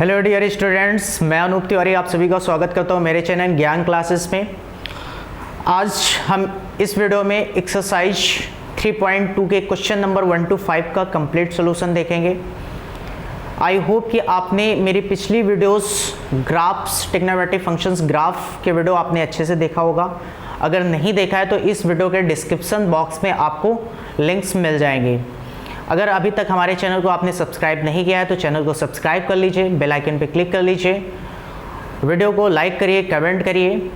Hello dear students, मैं अनूप तिवारी आप सभी का स्वागत करता हूं मेरे चैनल ज्ञान क्लासेस में। आज हम इस वीडियो में एक्सरसाइज 3.2 के क्वेश्चन नंबर 1 to 5 का कंप्लीट सॉल्यूशन देखेंगे। आई होप कि आपने मेरी पिछली videos graphs, trigonometric functions graph के वीडियो आपने अच्छे से देखा होगा। अगर नहीं देखा है तो इस वीडियो के डिस्क्रिप्शन बॉक्स में आपको लिंक्स मिल जाएंगे। अगर अभी तक हमारे चैनल को आपने सब्सक्राइब नहीं किया है तो चैनल को सब्सक्राइब कर लीजिए, बेल आइकन पे क्लिक कर लीजिए, वीडियो को लाइक करिए, कमेंट करिए।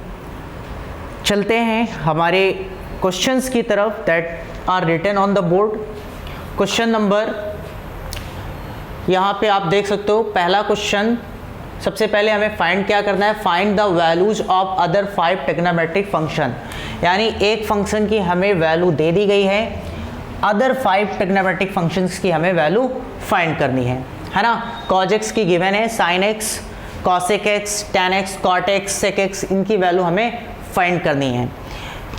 चलते हैं हमारे क्वेश्चंस की तरफ that are written on the board. Question number यहाँ पे आप देख सकते हो। पहला क्वेश्चन, सबसे पहले हमें फाइंड क्या करना है, find the values of other 5 trigonometric function. यानी एक फंक्शन की हमें वैल्यू दे दी गई है, अदर 5 ट्रिग्नोमेट्रिक फंक्शंस की हमें वैल्यू फाइंड करनी है ना। cos x की गिवन है, sin x, cosec x, tan x, cot x, sec x, इनकी वैल्यू हमें फाइंड करनी है।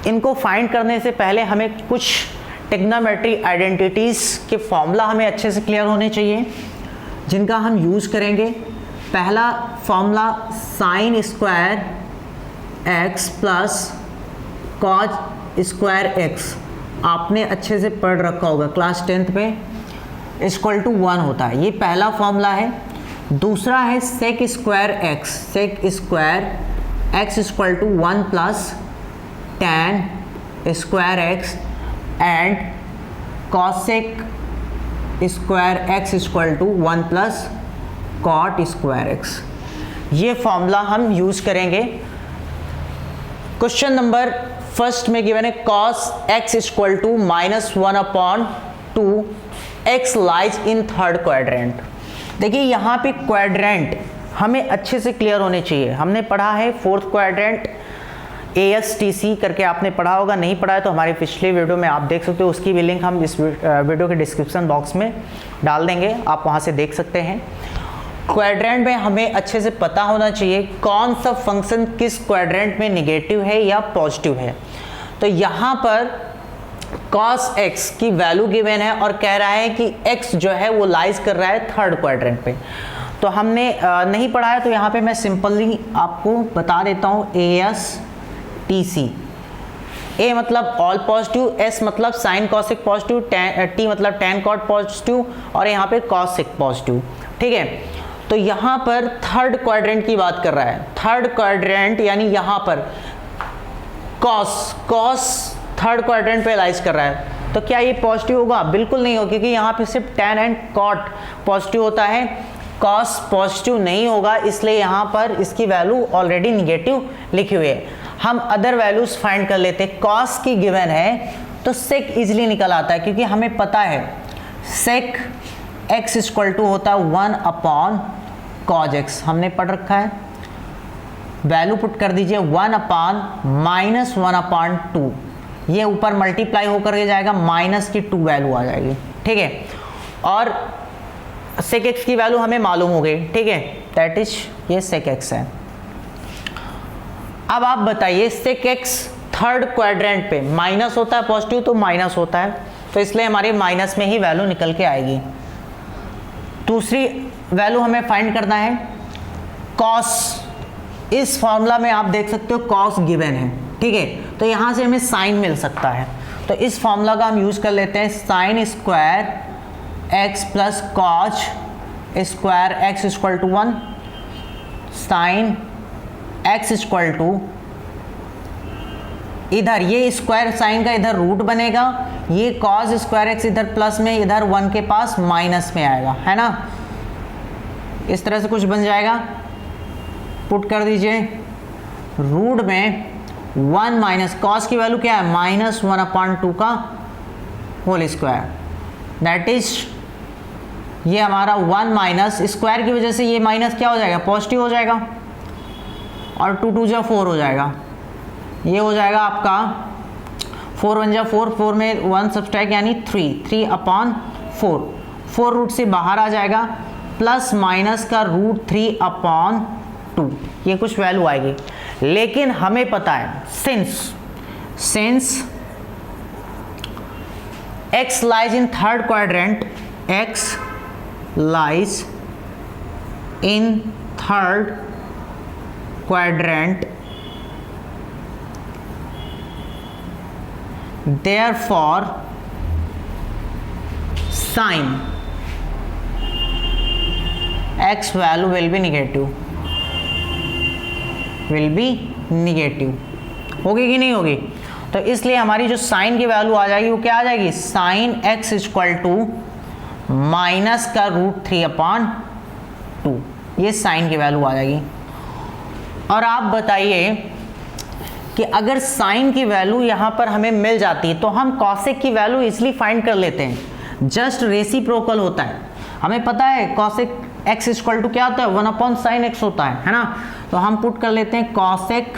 इनको फाइंड करने से पहले हमें कुछ ट्रिग्नोमेट्रिक आइडेंटिटीज़ के फॉर्मूला हमें अच्छे से क्लियर होने चाहिए, जिनका हम यूज़ करेंगे। पहला formula sine square x plus cos square x, आपने अच्छे से पढ़ रखा होगा क्लास 10th में, इक्वल टू 1 होता है। ये पहला फॉर्मूला है। दूसरा है sec square x, sec square x equal to 1 plus tan square x and cosec square x equal to 1 plus cot square x। ये फॉर्मूला हम यूज करेंगे। क्वेश्चन नंबर फर्स्ट में गिवन है cos x equal to -1/2, x lies in third quadrant. देखिए यहाँ पे quadrant हमें अच्छे से क्लियर होने चाहिए। हमने पढ़ा है फोर्थ क्वाड्रेंट ASTC करके, आपने पढ़ा होगा। नहीं पढ़ा है तो हमारे पिछले वीडियो में आप देख सकते हो, उसकी भी लिंक हम इस वीडियो के डिस्क्रिप्शन बॉक्स में डाल देंगे, आप वहाँ से देख सकते हैं। क्वाड्रेंट में हमें अच्छे से पता होना चाहिए कौन सा फंक्शन किस क्वाड्रेंट में नेगेटिव है या पॉजिटिव है। तो यहाँ पर cos x की वैल्यू गिवन है और कह रहा है कि x जो है वो लाइज कर रहा है थर्ड क्वाड्रेंट पे। तो हमने नहीं पढ़ा है तो यहाँ पे मैं सिंपली आपको बता देता हूँ ASTC। A मतलब ऑल पॉजिटिव, S मतलब साइन कॉसेक पॉजिटिव, T मतलब टैन कॉट पॉजिटिव और यहाँ पे कॉसेक पॉजिटिव। ठीक है, तो यहाँ पर थर्ड क्वाड्रेंट की बात कर रहा है। थर्ड क्वाड्रेंट यानी यहाँ पर कॉस थर्ड क्वाड्रेंट पे लाइज कर रहा है, तो क्या ये पॉजिटिव होगा? बिल्कुल नहीं होगा, क्योंकि यहाँ पे सिर्फ टैन एंड कॉट पॉजिटिव होता है, कॉस पॉजिटिव नहीं होगा, इसलिए यहाँ पर इसकी वैल्यू ऑलरेडी निगेटिव लिखी हुई है। हम अदर वैल्यूज फाइंड कर लेते हैं। कॉस की गिवन है तो सेक इजिली निकल आता है, क्योंकि हमें पता है सेक x इक्वल टू होता है 1/cos x, हमने पढ़ रखा है। वैल्यू पुट कर दीजिए 1/-1/2, ये ऊपर मल्टीप्लाई होकर के जाएगा, माइनस की 2 वैल्यू आ जाएगी। ठीक है, और सेक x की वैल्यू हमें मालूम हो गई। ठीक है, दैट इज ये सेक x है। अब आप बताइए सेक x थर्ड क्वाड्रेंट पे माइनस होता है, पॉजिटिव तो माइनस होता है, तो इसलिए हमारी माइनस में ही वैल्यू निकल के आएगी। दूसरी वैल्यू हमें फाइंड करना है cos। इस फॉर्मूला में आप देख सकते हो cos गिवन है। ठीक है, तो यहाँ से हमें साइन मिल सकता है, तो इस फॉर्मूला का हम यूज कर लेते हैं। Sine square x plus cos square x equal to 1, sine x equal to, इधर ये स्क्वायर साइन का इधर रूट बनेगा, ये कॉस स्क्वायर x इधर प्लस में, इधर 1 के पास माइनस में आएगा, है ना। इस तरह से कुछ बन जाएगा, पुट कर दीजिए रूट में 1 माइनस कॉस की वैल्यू क्या है, -1/2 का होल स्क्वायर, दैट इज ये हमारा 1 माइनस स्क्वायर की वजह से ये माइनस क्या हो जाएगा, पॉजिटिव हो जाएगा, और 2 2 4 हो जाएगा। ये हो जाएगा आपका 4 1 4, 4 में 1 सब्सट्रैक्ट यानी 3/4, 4 रूट से बाहर आ जाएगा, प्लस माइनस का √3/2, ये कुछ वैल्यू आएगी। लेकिन हमें पता है since x lies in third quadrant, x lies in third quadrant, therefore sin x value will be negative, होगी कि नहीं होगी? तो इसलिए हमारी जो साइन की वैल्यू आ जाएगी वो क्या आ जाएगी, sine x equal to minus का √3/2, ये साइन की वैल्यू आ जाएगी। और आप बताइए कि अगर साइन की वैल्यू यहाँ पर हमें मिल जाती है तो हम कॉसेक की वैल्यू इसलिए फाइंड कर लेते हैं, जस्ट रेसिप्रोकल होता है। हमें पता है कॉसेक x इक्वल टू क्या होता है, 1/sin x होता है ना। तो हम पुट कर लेते हैं कॉसेक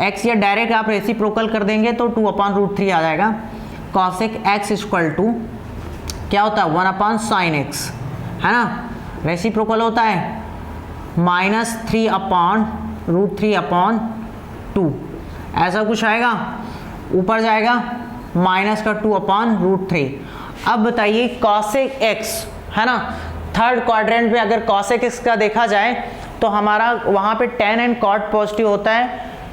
x, या डायरेक्ट आप रेसिप्रोकल कर देंगे तो 2/√3 आ जाएगा। कॉसेक x इक्वल टू क्या होता है, 1/sin x, है ना, रेसिप्रोकल होता है, -3/√3/2 ऐसा कुछ आएगा, ऊपर जाएगा माइनस का 2/√3। अब बताइए कॉसेक x, है ना, थर्ड क्वाड्रेंट में अगर कॉसेक x का देखा जाए तो हमारा वहाँ पे tan एंड cot पॉजिटिव होता है,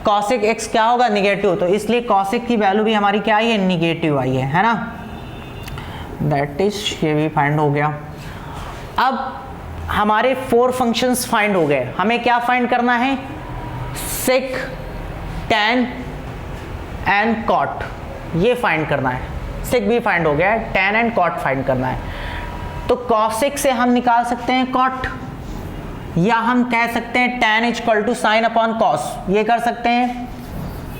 कॉसेक x क्या होगा, निगेटिव। तो इसलिए कॉसेक की वैल्यू भी हमारी क्या आई है, निगेटिव आई है ना। दैट इज, ये भी फाइंड हो गया। अब हमारे 4 फंक्शंस फाइंड हो गए, हमें क्या फाइंड करना है, सेक, tan एंड cot, ये फाइंड करना है। सेक भी फाइंड हो गया है, tan एंड cot फाइंड करना है। तो कॉसेक से हम निकाल सकते हैं cot, या हम कह सकते हैं tan equal to sine upon cos, ये कर सकते हैं,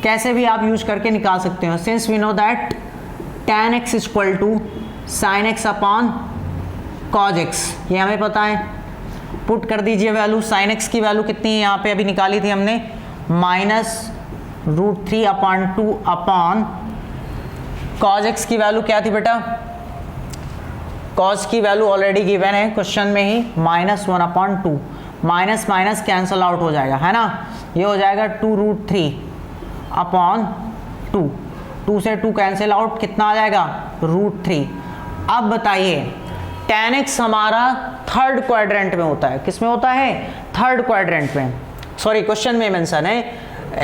कैसे भी आप यूज करके निकाल सकते हो। Since we know that tan x equal to sine x upon cos x, ये हमें पता है। पुट कर दीजिए वैल्यू, साइन x की वैल्यू कितनी है यहाँ पे अभी निकाली थी हमने, -√3/2 अपॉन cos x की वैल्यू क्या थी बेटा, cos की वैल्यू ऑलरेडी गिवन है क्वेश्चन में ही, -1/2, माइनस माइनस कैंसल आउट हो जाएगा, है ना, ये हो जाएगा 2√3/2, 2 से 2 कैंसिल आउट, कितना आ जाएगा, √3। अब बताइए tan x हमारा थर्ड क्वाड्रेंट में होता है, किस में होता है, थर्ड क्वाड्रेंट में, सॉरी क्वेश्चन में मेंशन है,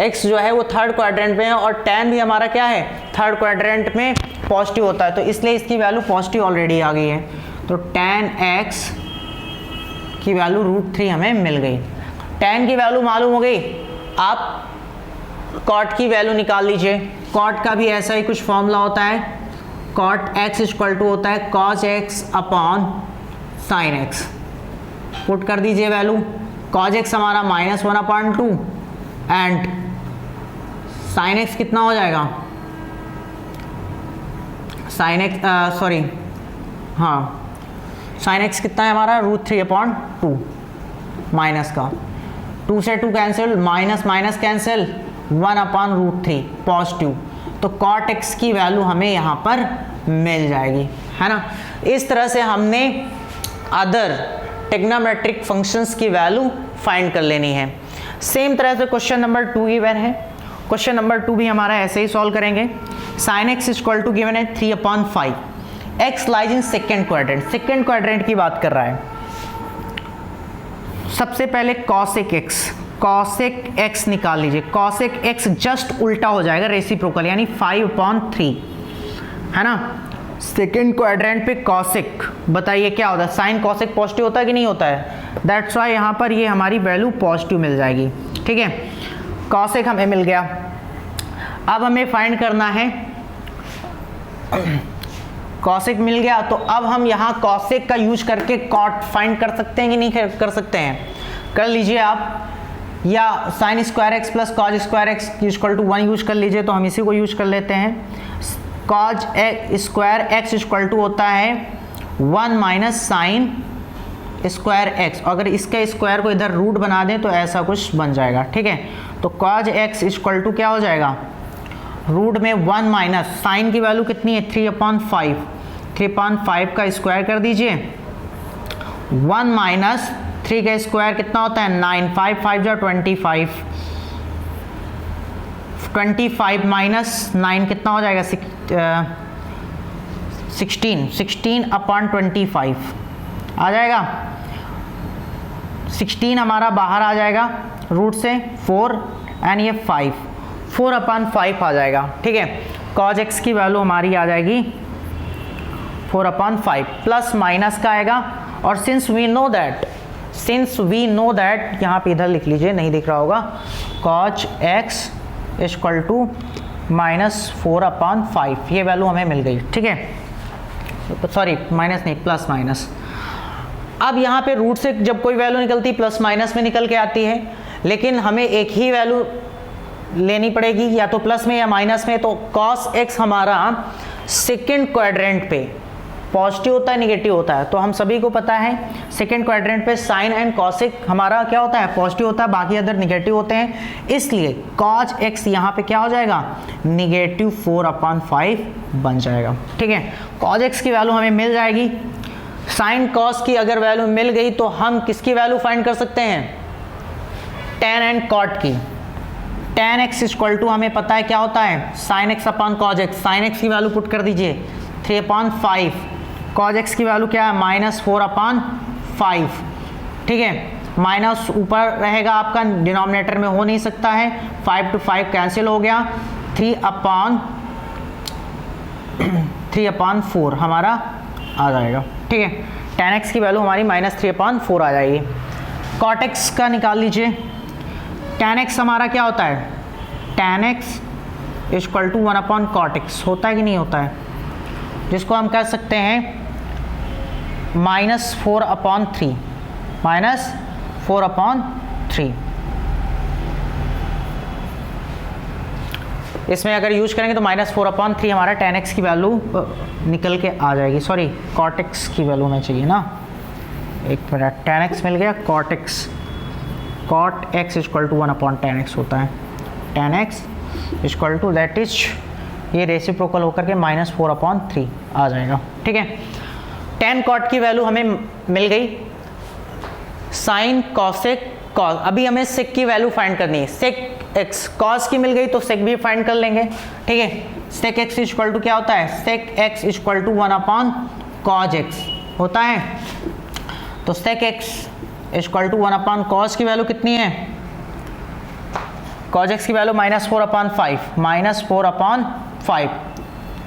x जो है वो थर्ड क्वाड्रेंट में है और tan भी हमारा क्या है, थर्ड क्वाड्रेंट में पॉजिटिव होता है, तो इसलिए इसकी वैल्यू पॉजिटिव ऑलरेडी आ गई है। तो tan x की वैल्यू √3 हमें मिल गई। tan की वैल्यू मालूम हो गई, आप cot की वैल्यू निकाल लीजिए। cot का भी ऐसा ही कुछ फॉर्मूला होता है, cot x इक्वल टू होता है cos x upon sin x, put कर दीजिए वैल्यू, cos x हमारा -1/2 एंड sin x कितना हो जाएगा, sin x सॉरी हाँ sin x कितना है हमारा, √3/2, माइनस का 2 से 2 cancel, minus minus cancel, 1/√3 positive, तो cot x की वैल्यू हमें यहाँ पर मिल जाएगी, है ना। इस तरह से हमने अदर ट्रिग्नोमेट्रिक फंक्शंस की वैल्यू फाइंड कर लेनी है। सेम तरह से क्वेश्चन नंबर 2 गिवन है, क्वेश्चन नंबर 2 भी हमारा ऐसे ही सॉल्व करेंगे। Sine x equal to given है 3/5, x lies in second quadrant, second quadrant की बात कर रहा है। सबसे पहले cosec x निकाल लीजिए, cosec x जस्ट उल्टा हो जाएगा रेसिप्रोकल, यानी 5/3, है ना। सेकेंड क्वाड्रेंट पे cosec, बताइए क्या होता है, साइन cosec पॉजिटिव होता है कि नहीं होता है, दैट्स वाई यहाँ पर ये हमारी वैल्यू पॉजिटिव मिल जाएगी, ठीक है। cosec हमें मिल गया। अब हमें फाइंड करना है, cosec मिल गया तो अब हम यहाँ cosec का यूज करके cot फाइंड कर सकते हैं कि नहीं कर सकते हैं, कर लीजिए आप, या sine square x plus cos square x equal to 1 use कर लीजिए, तो हम इसी को यूज कर लेते हैं। Cos square x equal to होता है 1 माइनस साइन स्क्वायर एक्स, अगर इसके स्क्वायर को इधर रूट बना दें तो ऐसा कुछ बन जाएगा, ठीक है। तो कॉज एक्स इक्वल टू क्या हो जाएगा, रूट में 1 माइनस साइन की वैल्यू कितनी है 3/5, 3/5 का स्क्वायर कर दीजिए, 1 माइनस 3 का स्क्वायर कितना होता है 9, 5 5 जा 25, 25 माइनस 9 कितना हो जाएगा 16, 16/25 आ जाएगा। 16 हमारा बाहर आ जाएगा रूट से 4 एंड ये 5, 4/5 आ जाएगा, ठीक है। कॉज एक्स की वैल्यू हमारी आ जाएगी 4/5, प्लस माइनस का आएगा, और सिंस वी नो दैट यहाँ पे इधर लिख लीजिए, नहीं दिख रहा होगा, कॉज एक्स इक्वल टू -4/5, ये वैल्यू हमें मिल गई, ठीक है। सॉरी माइनस नहीं, प्लस माइनस। अब यहाँ पे रूट से जब कोई वैल्यू निकलती है प्लस माइनस में निकल के आती है, लेकिन हमें एक ही वैल्यू लेनी पड़ेगी, या तो प्लस में या माइनस में। तो कॉस एक्स हमारा सेकेंड क्वाड्रेंट पे पॉजिटिव होता है, निगेटिव होता है, तो हम सभी को पता है सेकेंड क्वाड्रेंट पे साइन एंड कॉसेक हमारा क्या होता है, पॉजिटिव होता है, बाकी अदर निगेटिव होते हैं। इसलिए कॉज एक्स यहाँ पे क्या हो जाएगा, -4/5 बन जाएगा, ठीक है। कॉज एक्स की वैल्यू हमें मिल जाएगी। साइन कॉस की अगर वैल्यू मिल गई तो हम किसकी वैल्यू फाइंड कर सकते हैं, टेन एंड कॉट की। टेन एक्स इक्वल टू हमें पता है क्या होता है, sine x upon cos x. Sine x की वैल्यू पुट कर दीजिए 3/5, कॉज एक्स की वैल्यू क्या है -4/5, ठीक है। माइनस ऊपर रहेगा आपका, डिनोमिनेटर में हो नहीं सकता है, 5 to 5 कैंसिल हो गया, 3/4 हमारा आ जाएगा, ठीक है। tan x की वैल्यू हमारी -3/4 आ जाएगी। cot x का निकाल लीजिए। tan x हमारा क्या होता है, tan x equal to 1/cot x होता है कि नहीं होता है, जिसको हम कह सकते हैं -4/3, -4/3। इसमें अगर यूज करेंगे तो -4/3 हमारा tan x की वैल्यू निकल के आ जाएगी। सॉरी cot x की वैल्यू होना चाहिए ना, एक मिनट, tan x मिल गया, cot x equal to 1/tan x होता है। tan x equal to that is, ये रेसिप्रोकल होकर के -4/3 आ जाएगा, ठीक है। tan cot की वैल्यू हमें मिल गई। साइन कॉसेक कॉस, अभी हमें सेक की वैल्यू फाइंड करनी है। सेक एक्स कॉस की मिल गई तो सेक भी फाइंड कर लेंगे, ठीक है। सेक एक्स इक्वल टू क्या होता है, sec x equal to 1/cos x होता है। तो सेक एक्स इक्वल टू 1/cos की वैल्यू कितनी है, cos x की वैल्यू -4/5,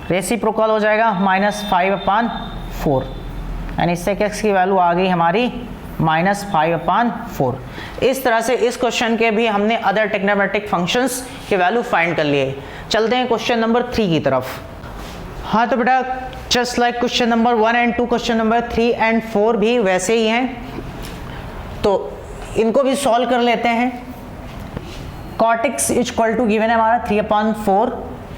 रेसिप्रोकल हो जाएगा -5/4, यानी सेक एक्स की वैल्यू आ गई हमारी -5/4। इस तरह से इस क्वेश्चन के भी हमने अदर टेक्नोमेट्रिक फंक्शंस के वैल्यू फाइंड कर लिए। चलते हैं क्वेश्चन नंबर 3 की तरफ। हाँ तो बेटा just like question number 1 and 2, question number 3 and 4 भी वैसे ही हैं, तो इनको भी सॉल्व कर लेते हैं। cot x equal to given है हमारा 3/4,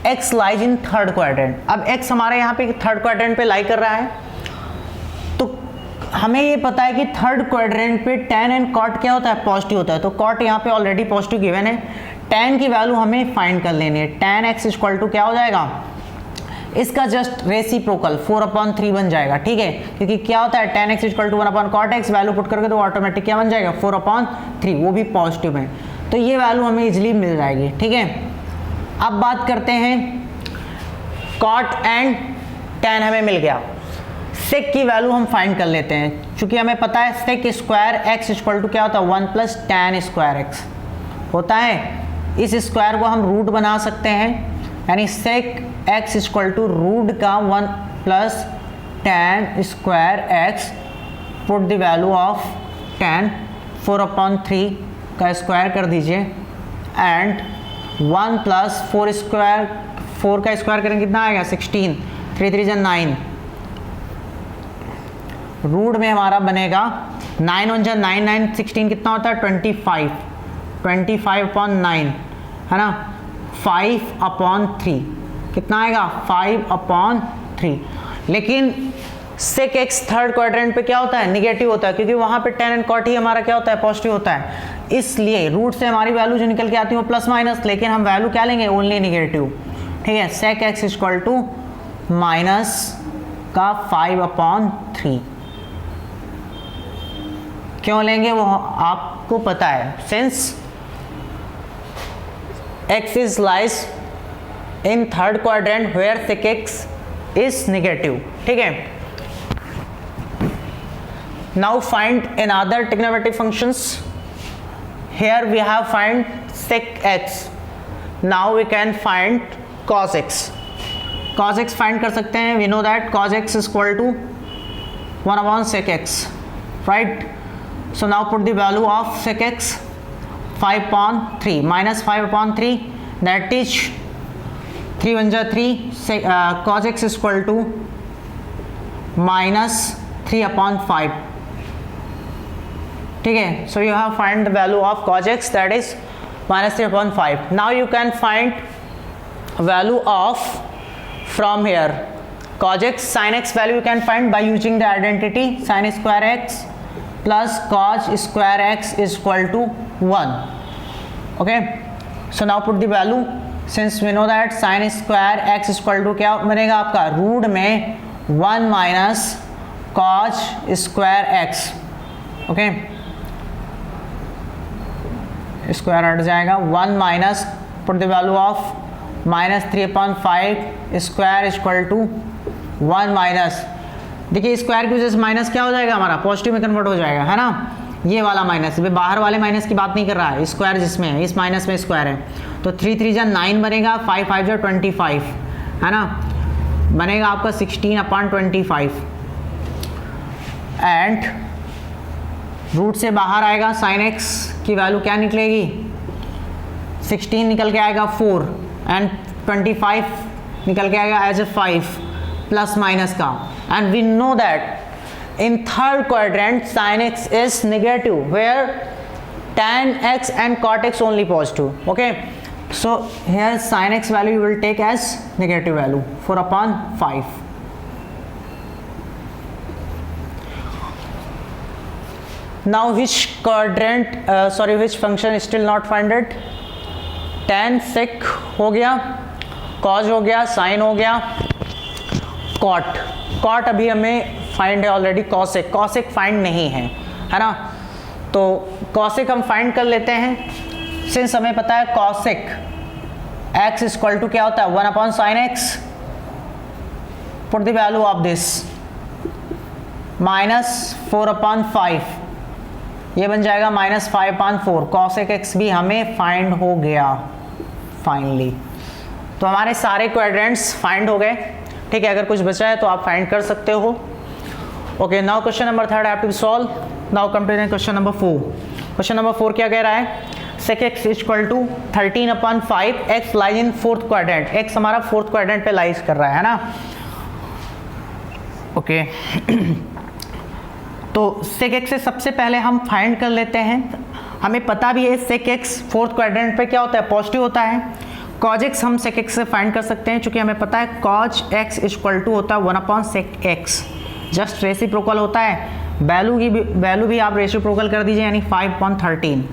x lies in third quadrant. अब x हमारे यहाँ पे थर्ड क्वाड्रेंट पे लाई कर रहा है, तो हमें ये पता है कि थर्ड क्वाड्रेंट पे tan एंड cot क्या होता है, पॉजिटिव होता है। तो cot यहाँ पे ऑलरेडी पॉजिटिव गिवन है, tan की वैल्यू हमें फाइंड कर लेनी है। tan x इक्वल टू क्या हो जाएगा, इसका जस्ट रेसिप्रोकल 4/3 बन जाएगा, ठीक है, क्योंकि क्या होता है tan x equal to 1/cot x, value put करके तो ऑटोमेटिक क्या बन जाएगा 4/3, वो भी पॉजिटिव है, तो ये वैल्यू हमें इजीली मिल जाएगी, ठीक है। अब बात करते हैं cot एंड tan हमें मिल गया, sec की वैल्यू हम फाइंड कर लेते हैं। चूंकि हमें पता है sec square x equal to क्या होता है 1 + tan स्क्वायर x होता है। इस स्क्वायर को हम रूट बना सकते हैं, यानी sec x equal to root का 1 + tan square x, put the value of tan 4/3 का स्क्वायर कर दीजिए, एंड 1 + 4 स्क्वायर, 4 का स्क्वायर करेंगे कितना आएगा 16, 3 3 9, रूट में हमारा बनेगा 9 1 9 9, 16 कितना होता है 25, 25/9 है ना, 5/3 कितना आएगा 5/3। लेकिन sec x थर्ड क्वाड्रेंट पे क्या होता है, निगेटिव होता है, क्योंकि वहां पे tan एंड cot ही हमारा क्या होता है, पॉजिटिव होता है। इसलिए रूट से हमारी वैल्यू जो निकल के आती है वो प्लस माइनस, लेकिन हम वैल्यू क्या लेंगे, ओनली निगेटिव, ठीक है। sec x equal to minus का 5/3 क्यों लेंगे वो आपको पता है, since x is lies in third quadrant where sec x is negative, ठीक है। Now find another trigonometric functions. Here we have find sec x. Now we can find cos x. Cos x find कर सकते हैं. We know that cos x is equal to 1 upon sec x, right? So now put the value of sec x 5 upon 3 minus 5 upon 3, that is 3 1 जा 3. Cos x is equal to minus 3 upon 5. ठीक है. So you have find the value of cos x, that is minus 3 upon 5. Now you can find value of from here cos x. Sin x value you can find by using the identity sin square x plus cos square x is equal to 1. Okay, so now put the value. Since we know that sin square x is equal to क्या बनेगा आपका, root में 1 minus cos square x. Okay, square हट जाएगा. 1 minus put the value of minus 3 upon 5 square is equal to 1 minus. देखिए square की वजह से माइनस क्या हो जाएगा हमारा, पॉजिटिव में कन्वर्ट हो जाएगा, है ना. ये वाला माइनस, वे बाहर वाले माइनस की बात नहीं कर रहा है, स्क्वायर जिसमें है, इस माइनस में स्क्वायर है. तो 3 3 जा 9 बनेगा, 5 5 जा 25, है ना. बनेगा आपका 16 अपॉन 25. एंड रूट से बाहर आएगा साइन एक्स की वैल्यू क्या निकलेगी, 16 निकल के आएगा 4 एंड 25 निकल के आएगा एज ए 5 प्लस माइनस का. And we know that in third quadrant sine x is negative, where tan x and cot x only positive. Okay, so here sin x value you will take as negative value 4 upon 5. Now which quadrant which function is still not founded? tan sec हो गया, cos हो गया, sin हो गया, cot अभी हमें find है already. cos sec find नहीं है, है ना. तो cos sec हम फाइंड कर लेते हैं. सिंस हमें पता है cos sec x is equal to क्या होता है, 1 upon sin x. Put the value of this minus 4 upon 5, ये बन जाएगा minus 5 upon 4. cos sec x भी हमें फाइंड हो गया फाइनली. तो हमारे सारे क्वाड्रेंट्स फाइंड हो गए. ठीक है, अगर कुछ बचा है तो आप फाइंड कर सकते हो. Okay, now question number 3 have to be solve. Now come to question number 4. Question number 4 क्या कह रहा है, sec x is equal to 13 upon 5, x lies in fourth quadrant. x हमारा फोर्थ क्वाड्रेंट पे लाइज कर रहा है ना. ओके, तो sec x से सबसे पहले हम फाइंड कर लेते हैं. हमें पता भी है sec x फोर्थ क्वाड्रेंट पे क्या होता है, पॉजिटिव होता है. cos x हम sec x से फाइंड कर सकते हैं, क्योंकि हमें पता है cos x is equal to होता है 1 upon sec x. Just reciprocal होता है. वैल्यू भी आप रेसिप्रोकल कर दीजिए, यानी 5 अपॉन 13.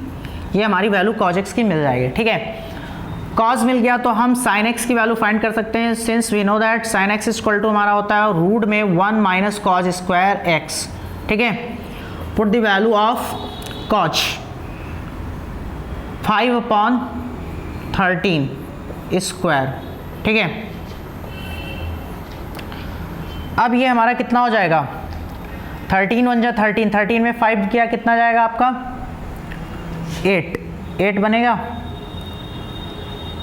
ये हमारी वैल्यू cos x की मिल जाएगी. ठीक है, cos मिल गया तो हम sin x की वैल्यू फाइंड कर सकते हैं. Since we know that sin x is equal to हमारा होता है रूट में 1 माइनस cos स्क्वायर x. ठीक है, put the value of cos 5 upon 13 square. ठीक है, अब ये हमारा कितना हो जाएगा, 13 1 जा 13, 13 में 5 किया कितना जाएगा आपका 8 बनेगा.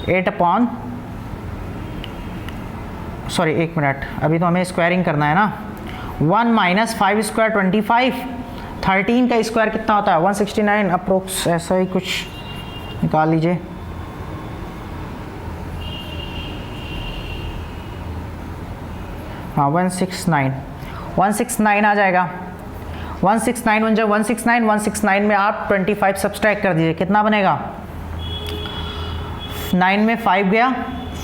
8 अपॉन सॉरी एक मिनट, अभी तो हमें स्क्वायरिंग करना है ना. 1 माइनस 5 स्क्वायर 25, 13 का स्क्वायर कितना होता है 169 अप्रोक्स, ऐसा ही कुछ निकाल लीजिए. हाँ 169 आ जाएगा. 169 1 जा 169, 169 में आप 25 सब्सट्रैक्ट कर दीजिए, कितना बनेगा, 9 में 5 गया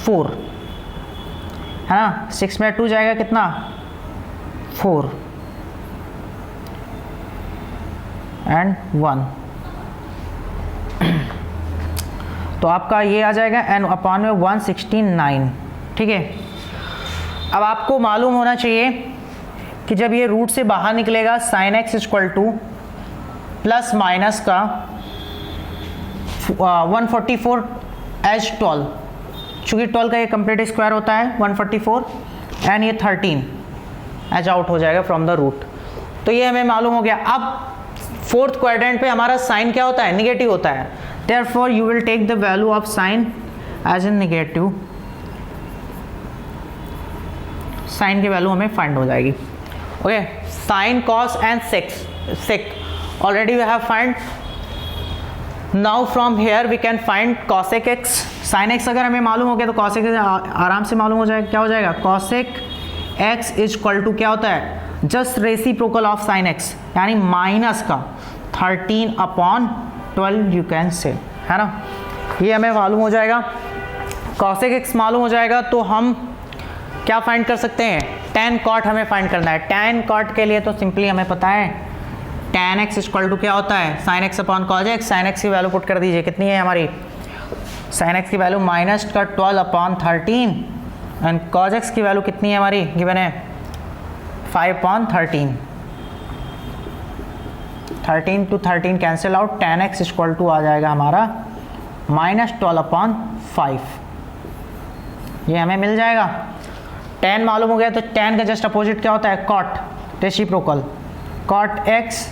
4, है ना. 6 में 2 जाएगा कितना 4 एंड 1. तो आपका ये आ जाएगा एन अपॉन में 169. ठीक है, अब आपको मालूम होना चाहिए कि जब ये रूट से बाहर निकलेगा sin x equal two plus minus का 144 एच 12, चूँकि 12 का ये कंप्लीट स्क्वायर होता है 144 एंड ये 13 एच आउट हो जाएगा फ्रॉम द रूट. तो ये हमें मालूम हो गया। अब फोर्थ क्वाड्रेंट पे हमारा साइन क्या होता है, निगेटिव होता है, therefore you will take the value of sine as a negative, sine की वैल्यू हमें फाइंड हो जाएगी। Okay, sine cos and sec already we have find, now from here we can find cosec x. Sine x अगर हमें मालूम हो गया तो कॉसेक आराम से मालूम हो जाएगा, क्या हो जाएगा, cosec x is equal to क्या होता है, just reciprocal of sine x, यानी माइनस का 13/12 यू कैन से, है ना। ये हमें मालूम हो जाएगा, कॉसेक एक्स मालूम हो जाएगा तो हम क्या फाइंड कर सकते हैं, tan cot हमें फाइंड करना है। tan cot के लिए तो सिंपली हमें पता है tan x इक्वल टू क्या होता है, sin x upon cos x। sin x की वैल्यू पुट कर दीजिए, कितनी है हमारी, sin x की वैल्यू माइनस का 12/13 एंड cos x की वैल्यू कितनी है हमारी, गिवन है 5/13। 13 to 13 cancel out, tan x equal to आ जाएगा हमारा -12/5, ये हमें मिल जाएगा। tan मालूम हो गया तो tan का जस्ट अपोजिट क्या होता है, cot, reciprocal, cot x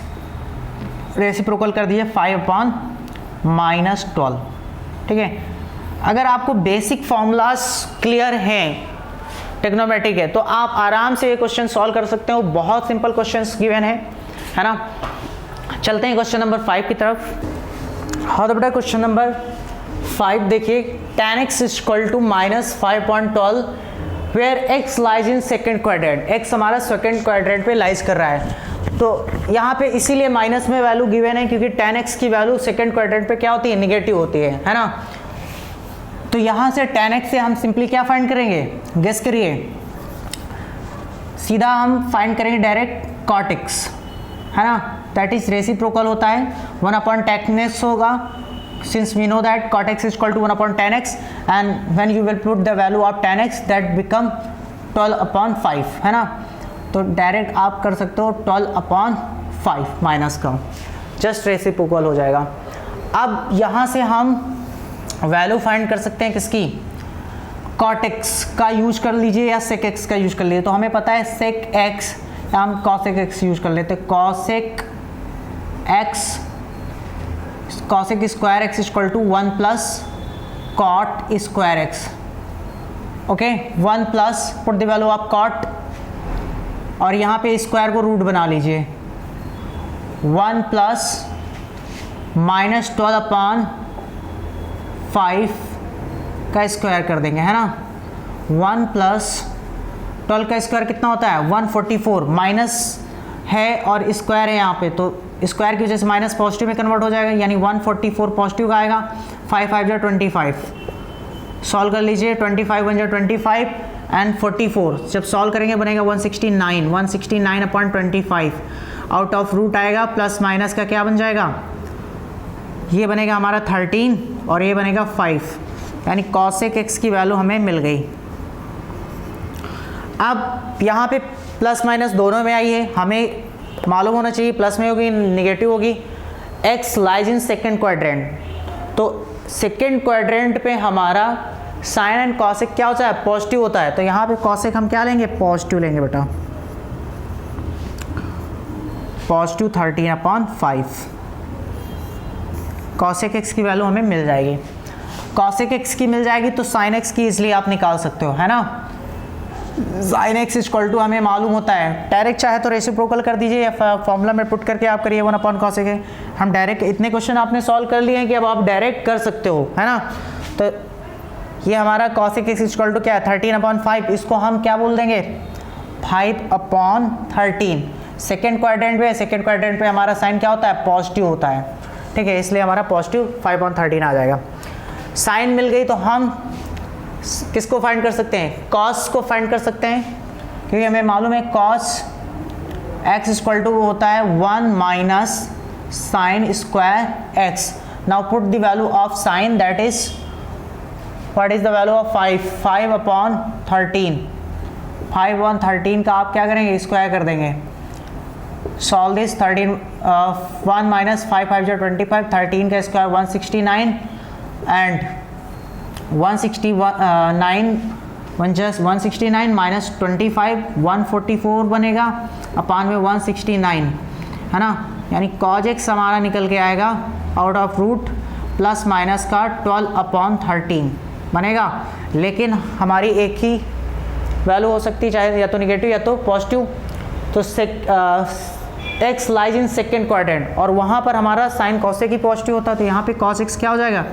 reciprocal कर दिए 5/-12, ठीक है। अगर आपको बेसिक फॉर्मूलाज क्लियर हैं, ट्रिग्नोमेट्रिक है, तो आप आराम से ये क्वेश्चन सॉल्व कर सकते हो, बहुत सिंपल क्वेश्चंस गिवन है ना। चलते हैं क्वेश्चन नंबर 5 की तरफ। हाँ तो बेटा क्वेश्चन नंबर 5 देखिए, tan x equal to -5/12 where x lies in second quadrant, x हमारा सेकेंड क्वाड्रेंट पे लाइज कर रहा है, तो यहाँ पे इसीलिए माइनस में वैल्यू गिवन है क्योंकि tan x की वैल्यू सेकेंड क्वाड्रेंट पे क्या होती है, निगेटिव होती है ना। तो यहाँ से tan x से हम सिंपली क्या फाइंड करेंगे, गेस करिए, सीधा हम फाइंड करेंगे डायरेक्ट cot x, है ना, दैट इज रेसिप्रोकल होता है, 1/tan x होगा, since we know that cot x is equal to 1/tan x and when you will put the value of tan x that become 12/5, है ना। तो direct आप कर सकते हो 12/5 माइनस का, जस्ट रेसिप्रोकल हो जाएगा। अब यहाँ से हम वैल्यू फाइंड कर सकते हैं किसकी, cot x का यूज कर लीजिए या sec x का यूज कर लीजिए। तो हमें पता है sec x, हम cosec x यूज कर लेते हैं, cosec x cosec square x equal to 1 plus cot square x, okay, 1 plus put the value of cot, और यहाँ पे स्क्वायर को रूट बना लीजिए, 1 प्लस -12/5 का स्क्वायर कर देंगे, है ना। 1 प्लस 12 का स्क्वायर कितना होता है, 144, माइनस है और स्क्वायर है यहाँ पे, तो स्क्वायर की वजह से माइनस पॉजिटिव में कन्वर्ट हो जाएगा, यानी 144 पॉजिटिव का आएगा, 5 5 जा 25, सॉल्व कर लीजिए, 25 1 जा 25 एंड 44 जब सॉल्व करेंगे बनेगा 169, 169/25, आउट ऑफ रूट आएगा, प्लस माइनस का क्या बन जाएगा, ये बनेगा हमारा 13 और ये बनेगा 5, यानी cosec x की वैल्यू हमें मिल गई। अब यहाँ पे प्लस माइनस दोनों में आई है, हमें मालूम होना चाहिए प्लस में होगी निगेटिव होगी, x lies in second quadrant, तो सेकेंड क्वाड्रेंट पे हमारा साइन एंड कॉसेक क्या होता है, पॉजिटिव होता है, तो यहाँ पे कॉसेक हम क्या लेंगे, पॉजिटिव लेंगे बेटा, पॉजिटिव 13/5, कॉसेक x की वैल्यू हमें मिल जाएगी, कॉसेक x की मिल जाएगी तो साइन x की इसलिए आप निकाल सकते हो, है ना। साइन x इक्वल टू हमें मालूम होता है, डायरेक्ट चाहे तो रेसिप्रोकल कर दीजिए या फॉर्मूला में पुट करके आप करिए 1/cosec है। हम डायरेक्ट इतने क्वेश्चन आपने सॉल्व कर लिए हैं कि अब आप डायरेक्ट कर सकते हो, है ना। तो ये हमारा cosec x इक्वल टू क्या है, 13/5, इसको हम क्या बोल देंगे, 5/13। सेकेंड क्वाड्रेंट पे, सेकेंड क्वाड्रेंट पे हमारा साइन क्या होता है, पॉजिटिव होता है, ठीक है, इसलिए हमारा पॉजिटिव 5/13 आ जाएगा। साइन मिल गई तो हम किसको फाइंड कर सकते हैं, कॉस को फाइंड कर सकते हैं, क्योंकि हमें मालूम है cos x इक्वल टू होता है 1 minus sign square x। Now put the value of sign, that is what is the value of 5/13, 5/13 का आप क्या करेंगे, स्क्वायर कर देंगे, सॉल्व दिस, 1 माइनस 5 5 25, 13 का स्क्वायर 169 एंड 169 169 माइनस 25 144 बनेगा अपान में 169, है ना। यानी cos x हमारा निकल के आएगा out of root plus minus का 12/13 बनेगा। लेकिन हमारी एक ही वैल्यू हो सकती है, चाहे या तो निगेटिव या तो पॉजिटिव। तो x lies in second quadrant और वहाँ पर हमारा साइन cos a की पॉजिटिव होता है, तो यहाँ पे cos x क्या हो जाएगा,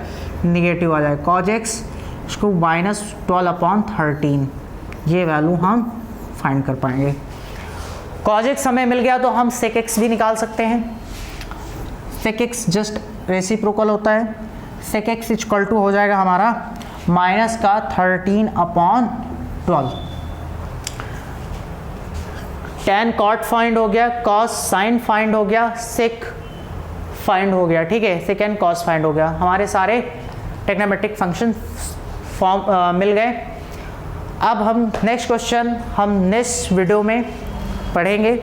निगेटिव आ जाएगा। cos x इसको माइनस 12/13 ये वैल्यू हम फाइंड कर पाएंगे। cos x हमें मिल गया तो हम sec x भी निकाल सकते हैं। sec x जस्ट रेसिप्रोकल होता है। sec x इक्वल टू हो जाएगा हमारा माइनस का 13/12। tan cot फाइंड हो गया, cos sin फाइंड हो गया, sec फाइंड हो गया, ठीक है, sec and cos फाइंड हो गया। हमारे सारे ट्रिग्नोमेट्रिक फंक्शन फॉर्म मिल गए। अब हम नेक्स्ट क्वेश्चन हम नेक्स्ट वीडियो में पढ़ेंगे।